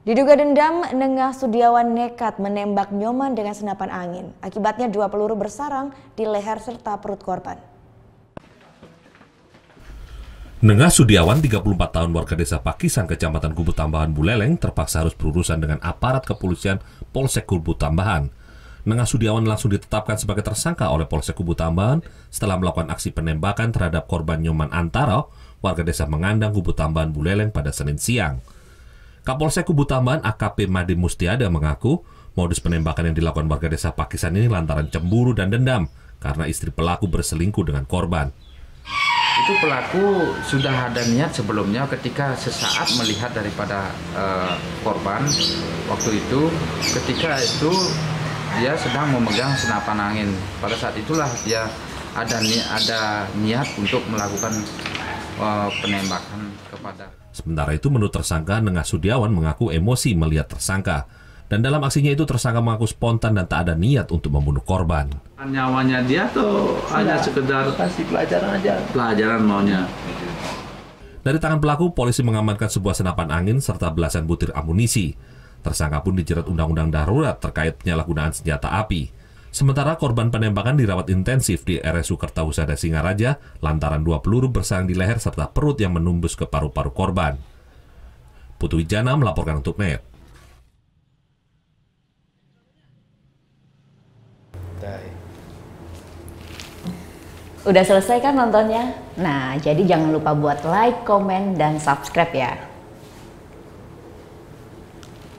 Diduga dendam, Nengah Sudiawan nekat menembak Nyoman dengan senapan angin. Akibatnya 2 peluru bersarang di leher serta perut korban. Nengah Sudiawan, 34 tahun, warga desa Pakisan, Kecamatan Kubu Tambahan, Buleleng, terpaksa harus berurusan dengan aparat kepolisian Polsek Kubu Tambahan. Nengah Sudiawan langsung ditetapkan sebagai tersangka oleh Polsek Kubu Tambahan setelah melakukan aksi penembakan terhadap korban Nyoman Antaro, warga desa Mengandang, Kubu Tambahan, Buleleng pada Senin siang. Kapolsek Kubu Tambahan AKP Made Mustiada mengaku modus penembakan yang dilakukan warga desa Pakisan ini lantaran cemburu dan dendam karena istri pelaku berselingkuh dengan korban. Itu pelaku sudah ada niat sebelumnya ketika sesaat melihat daripada korban. Waktu itu ketika itu dia sedang memegang senapan angin. Pada saat itulah dia ada niat untuk melakukan penembakan kepada. Sementara itu menurut tersangka, Nengah Sudiawan mengaku emosi melihat tersangka. Dan dalam aksinya itu tersangka mengaku spontan dan tak ada niat untuk membunuh korban. Nyawanya dia tuh hanya sekedar kasih pelajaran aja. Pelajaran maunya. Dari tangan pelaku, polisi mengamankan sebuah senapan angin serta belasan butir amunisi. Tersangka pun dijerat Undang-Undang Darurat terkait penyalahgunaan senjata api. Sementara korban penembakan dirawat intensif di RSU Kertahusada Singaraja lantaran 2 peluru bersarang di leher serta perut yang menembus ke paru-paru korban. Putu Wijana melaporkan untuk NET. Udah selesai kan nontonnya? Nah, jadi jangan lupa buat like, komen, dan subscribe ya.